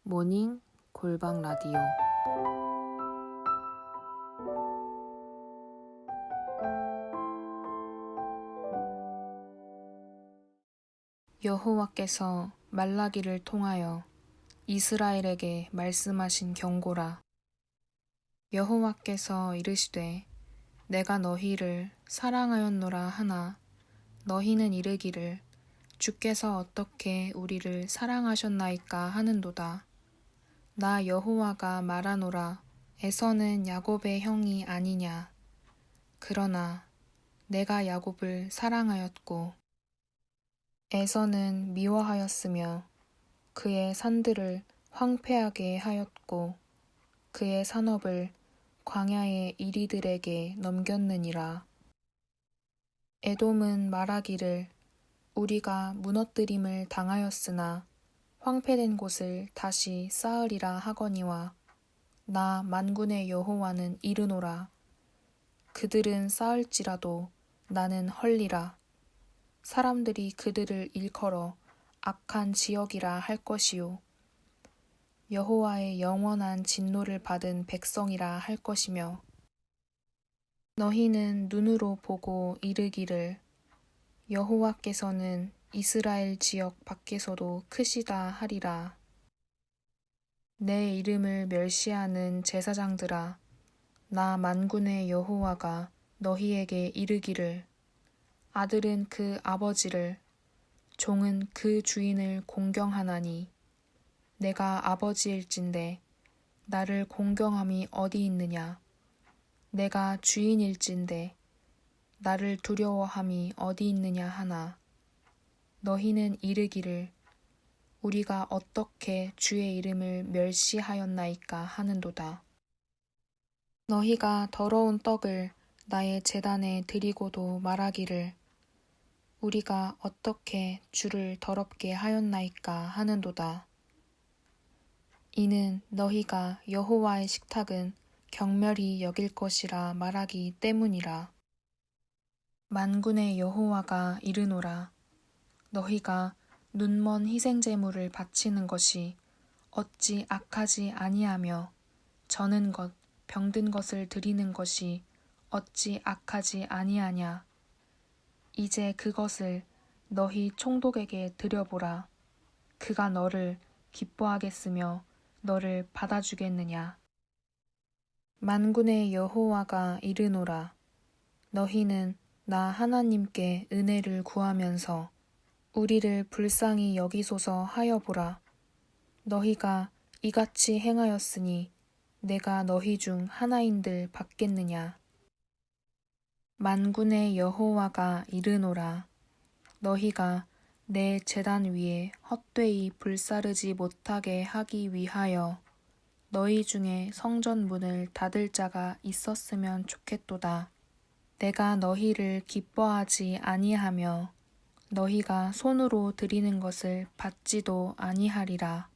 모닝 골방 라디오. 여호와께서 말라기를 통하여 이스라엘에게 말씀하신 경고라. 여호와께서 이르시되 내가 너희를 사랑하였노라 하나 너희는 이르기를 주께서 어떻게 우리를 사랑하셨나이까 하는도다. 나 여호와가 말하노라. 에서는 야곱의 형이 아니냐. 그러나 내가 야곱을 사랑하였고 에서는 미워하였으며 그의 산들을 황폐하게 하였고 그의 산업을 광야의 이리들에게 넘겼느니라. 에돔은 말하기를 우리가 무너뜨림을 당하였으나 황폐된 곳을 다시 쌓으리라 하거니와 나 만군의 여호와는 이르노라. 그들은 쌓을지라도 나는 헐리라. 사람들이 그들을 일컬어 악한 지역이라 할 것이요 여호와의 영원한 진노를 받은 백성이라 할 것이며 너희는 눈으로 보고 이르기를 여호와께서는 이스라엘 지역 밖에서도 크시다 하리라. 내 이름을 멸시하는 제사장들아, 나 만군의 여호와가 너희에게 이르기를 아들은 그 아버지를 종은 그 주인을 공경하나니 내가 아버지일진데 나를 공경함이 어디 있느냐. 내가 주인일진데 나를 두려워함이 어디 있느냐 하나 너희는 이르기를 우리가 어떻게 주의 이름을 멸시하였나이까 하는도다. 너희가 더러운 떡을 나의 제단에 드리고도 말하기를 우리가 어떻게 주를 더럽게 하였나이까 하는도다. 이는 너희가 여호와의 식탁은 경멸히 여길 것이라 말하기 때문이라. 만군의 여호와가 이르노라. 너희가 눈먼 희생제물을 바치는 것이 어찌 악하지 아니하며 저는 것, 병든 것을 드리는 것이 어찌 악하지 아니하냐. 이제 그것을 너희 총독에게 드려보라. 그가 너를 기뻐하겠으며 너를 받아주겠느냐. 만군의 여호와가 이르노라. 너희는 나 하나님께 은혜를 구하면서 우리를 불쌍히 여기소서 하여 보라. 너희가 이같이 행하였으니 내가 너희 중 하나인들 받겠느냐. 만군의 여호와가 이르노라. 너희가 내 제단 위에 헛되이 불사르지 못하게 하기 위하여 너희 중에 성전 문을 닫을 자가 있었으면 좋겠도다. 내가 너희를 기뻐하지 아니하며 너희가 손으로 드리는 것을 받지도 아니하리라.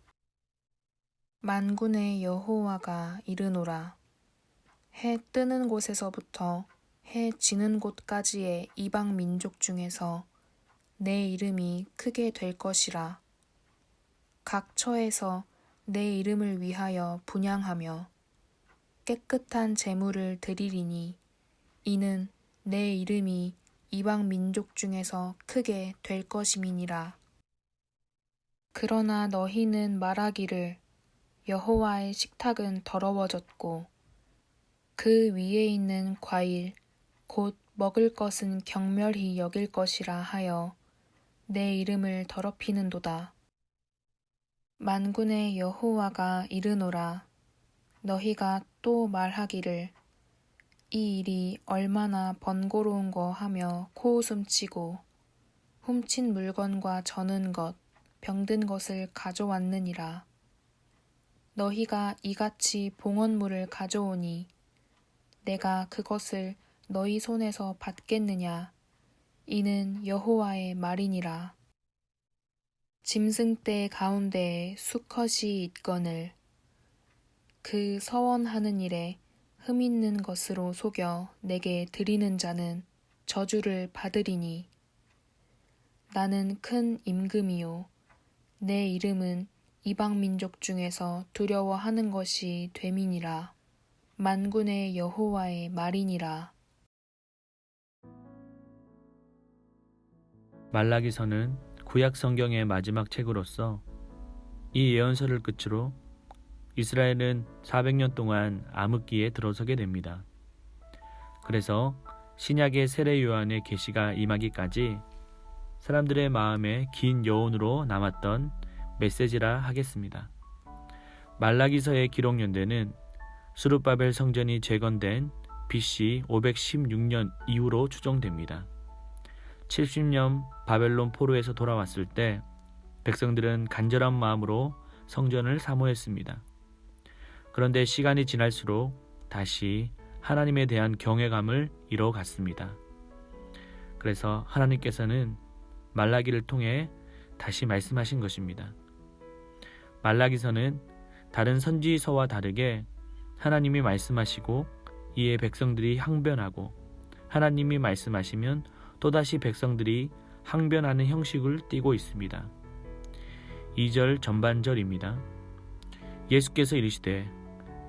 만군의 여호와가 이르노라. 해 뜨는 곳에서부터 해 지는 곳까지의 이방 민족 중에서 내 이름이 크게 될 것이라. 각 처에서 내 이름을 위하여 분향하며 깨끗한 제물을 드리리니 이는 내 이름이 이방 민족 중에서 크게 될 것임이니라. 그러나 너희는 말하기를 여호와의 식탁은 더러워졌고 그 위에 있는 과일 곧 먹을 것은 경멸히 여길 것이라 하여 내 이름을 더럽히는도다. 만군의 여호와가 이르노라. 너희가 또 말하기를 이 일이 얼마나 번거로운 거 하며 코웃음치고 훔친 물건과 저는 것, 병든 것을 가져왔느니라. 너희가 이같이 봉헌물을 가져오니 내가 그것을 너희 손에서 받겠느냐. 이는 여호와의 말이니라. 짐승떼 가운데에 수컷이 있거늘 그 서원하는 일에 흠 있는 것으로 속여 내게 드리는 자는 저주를 받으리니 나는 큰 임금이요 내 이름은 이방 민족 중에서 두려워하는 것이 되민이라. 만군의 여호와의 말이니라. 말라기서는 구약 성경의 마지막 책으로서 이 예언서를 끝으로 이스라엘은 400년 동안 암흑기에 들어서게 됩니다. 그래서 신약의 세례 요한의 계시가 임하기까지 사람들의 마음에 긴 여운으로 남았던 메시지라 하겠습니다. 말라기서의 기록 연대는 스룹바벨 성전이 재건된 BC 516년 이후로 추정됩니다. 70년 바벨론 포로에서 돌아왔을 때 백성들은 간절한 마음으로 성전을 사모했습니다. 그런데 시간이 지날수록 다시 하나님에 대한 경외감을 잃어갔습니다. 그래서 하나님께서는 말라기를 통해 다시 말씀하신 것입니다. 말라기서는 다른 선지서와 다르게 하나님이 말씀하시고 이에 백성들이 항변하고 하나님이 말씀하시면 또다시 백성들이 항변하는 형식을 띠고 있습니다. 2절 전반절입니다. 예수께서 이르시되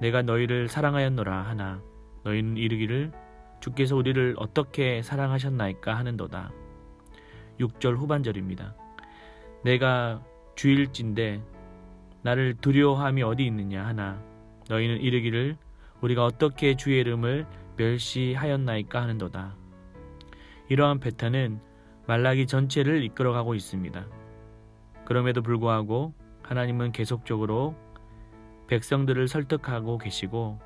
내가 너희를 사랑하였노라 하나 너희는 이르기를 주께서 우리를 어떻게 사랑하셨나이까 하는도다. 6절 후반절입니다. 내가 주일진데 나를 두려워함이 어디 있느냐 하나 너희는 이르기를 우리가 어떻게 주의 이름을 멸시하였나이까 하는도다. 이러한 패턴은 말라기 전체를 이끌어가고 있습니다. 그럼에도 불구하고 하나님은 계속적으로 백성들을 설득하고 계시고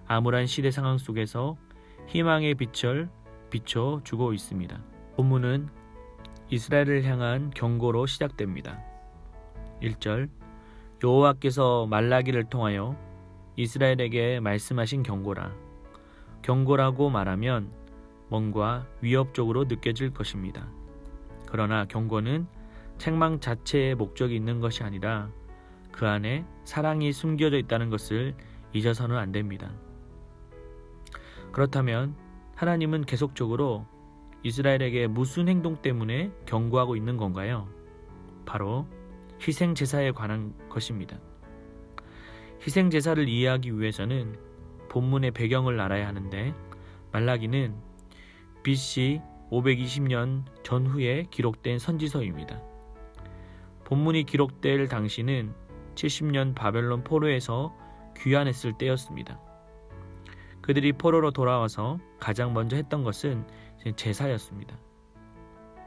암울한 시대 상황 속에서 희망의 빛을 비춰주고 있습니다. 본문은 이스라엘을 향한 경고로 시작됩니다. 1절 여호와께서 말라기를 통하여 이스라엘에게 말씀하신 경고라. 경고라고 말하면 뭔가 위협적으로 느껴질 것입니다. 그러나 경고는 책망 자체의 목적이 있는 것이 아니라 그 안에 사랑이 숨겨져 있다는 것을 잊어서는 안 됩니다. 그렇다면 하나님은 계속적으로 이스라엘에게 무슨 행동 때문에 경고하고 있는 건가요? 바로 희생제사에 관한 것입니다. 희생제사를 이해하기 위해서는 본문의 배경을 알아야 하는데 말라기는 BC 520년 전후에 기록된 선지서입니다. 본문이 기록될 당시는 70년 바벨론 포로에서 귀환했을 때였습니다. 그들이 포로로 돌아와서 가장 먼저 했던 것은 제사였습니다.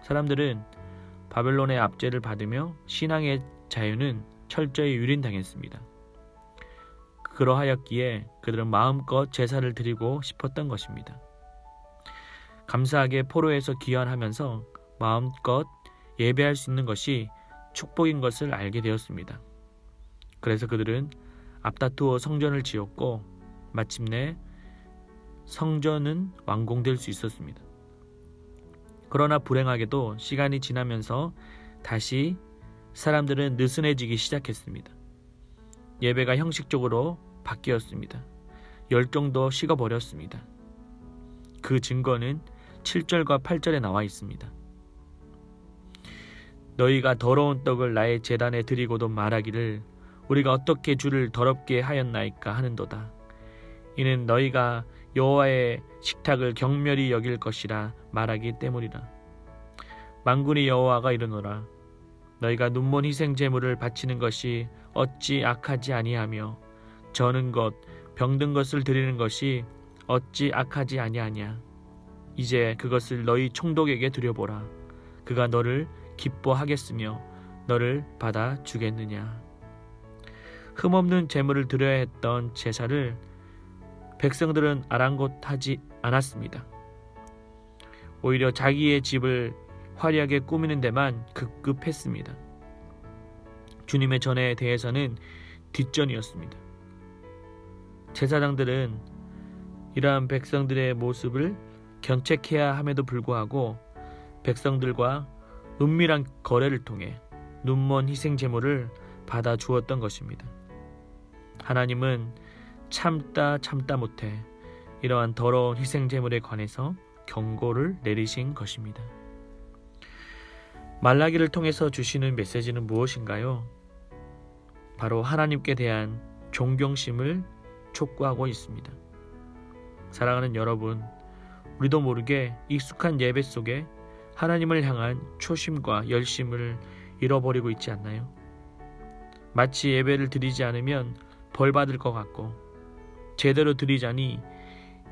사람들은 바벨론의 압제를 받으며 신앙의 자유는 철저히 유린당했습니다. 그러하였기에 그들은 마음껏 제사를 드리고 싶었던 것입니다. 감사하게 포로에서 귀환하면서 마음껏 예배할 수 있는 것이 축복인 것을 알게 되었습니다. 그래서 그들은 앞다투어 성전을 지었고 마침내 성전은 완공될 수 있었습니다. 그러나 불행하게도 시간이 지나면서 다시 사람들은 느슨해지기 시작했습니다. 예배가 형식적으로 바뀌었습니다. 열정도 식어버렸습니다. 그 증거는 7절과 8절에 나와 있습니다. 너희가 더러운 떡을 나의 제단에 드리고도 말하기를 우리가 어떻게 주를 더럽게 하였나이까 하는도다. 이는 너희가 여호와의 식탁을 경멸히 여길 것이라 말하기 때문이라. 만군의 여호와가 이르노라. 너희가 눈먼 희생 제물을 바치는 것이 어찌 악하지 아니하며 저는 것 병든 것을 드리는 것이 어찌 악하지 아니하냐. 이제 그것을 너희 총독에게 드려보라. 그가 너를 기뻐하겠으며 너를 받아 주겠느냐. 흠없는 제물을 드려야 했던 제사를 백성들은 아랑곳하지 않았습니다. 오히려 자기의 집을 화려하게 꾸미는 데만 급급했습니다. 주님의 전에 대해서는 뒷전이었습니다. 제사장들은 이러한 백성들의 모습을 견책해야 함에도 불구하고 백성들과 은밀한 거래를 통해 눈먼 희생 제물을 받아 주었던 것입니다. 하나님은 참다 못해 이러한 더러운 희생 제물에 관해서 경고를 내리신 것입니다. 말라기를 통해서 주시는 메시지는 무엇인가요? 바로 하나님께 대한 존경심을 촉구하고 있습니다. 사랑하는 여러분, 우리도 모르게 익숙한 예배 속에 하나님을 향한 초심과 열심을 잃어버리고 있지 않나요? 마치 예배를 드리지 않으면 벌 받을 것 같고, 제대로 드리자니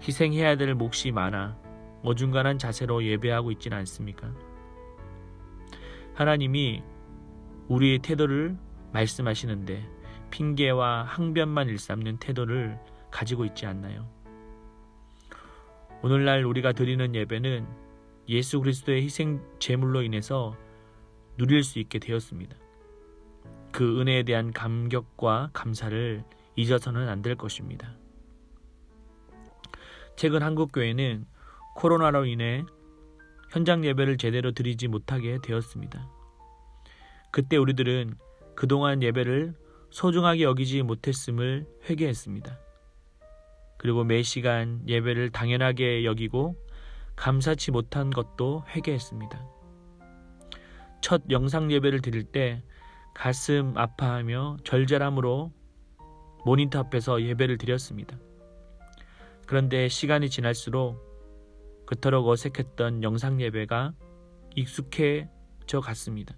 희생해야 될 몫이 많아 어중간한 자세로 예배하고 있지는 않습니까? 하나님이 우리의 태도를 말씀하시는데 핑계와 항변만 일삼는 태도를 가지고 있지 않나요? 오늘날 우리가 드리는 예배는 예수 그리스도의 희생 제물로 인해서 누릴 수 있게 되었습니다. 그 은혜에 대한 감격과 감사를 잊어서는 안 될 것입니다. 최근 한국교회는 코로나로 인해 현장 예배를 제대로 드리지 못하게 되었습니다. 그때 우리들은 그동안 예배를 소중하게 여기지 못했음을 회개했습니다. 그리고 매 시간 예배를 당연하게 여기고 감사치 못한 것도 회개했습니다. 첫 영상 예배를 드릴 때 가슴 아파하며 절절함으로 모니터 앞에서 예배를 드렸습니다. 그런데 시간이 지날수록 그토록 어색했던 영상 예배가 익숙해져 갔습니다.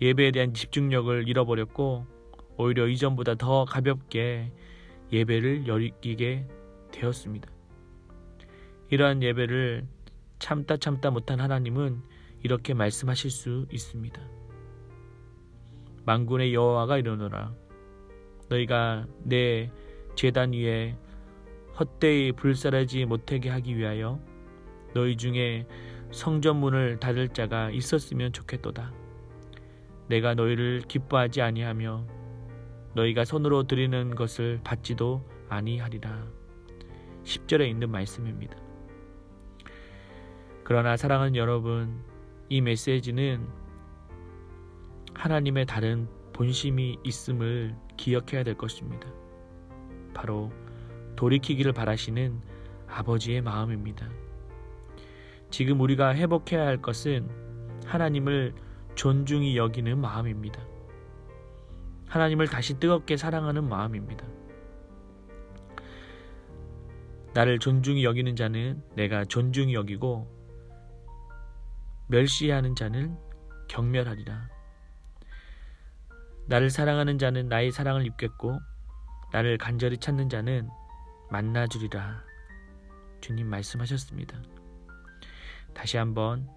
예배에 대한 집중력을 잃어버렸고 오히려 이전보다 더 가볍게 예배를 여기게 되었습니다. 이러한 예배를 참다 못한 하나님은 이렇게 말씀하실 수 있습니다. 만군의 여호와가 이르노라, 너희가 내 제단 위에 헛되이 불사르지 못하게 하기 위하여 너희 중에 성전문을 닫을 자가 있었으면 좋겠도다. 내가 너희를 기뻐하지 아니하며 너희가 손으로 드리는 것을 받지도 아니하리라. 10절에 있는 말씀입니다. 그러나 사랑하는 여러분, 이 메시지는 하나님의 다른 본심이 있음을 기억해야 될 것입니다. 바로 돌이키기를 바라시는 아버지의 마음입니다. 지금 우리가 회복해야 할 것은 하나님을 존중히 여기는 마음입니다. 하나님을 다시 뜨겁게 사랑하는 마음입니다. 나를 존중히 여기는 자는 내가 존중히 여기고 멸시하는 자는 경멸하리라. 나를 사랑하는 자는 나의 사랑을 입겠고 나를 간절히 찾는 자는 만나주리라. 주님 말씀하셨습니다. 다시 한번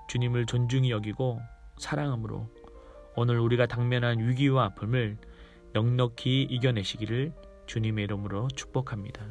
주님을 존중히 여기고 사랑함으로 오늘 우리가 당면한 위기와 아픔을 넉넉히 이겨내시기를 주님의 이름으로 축복합니다.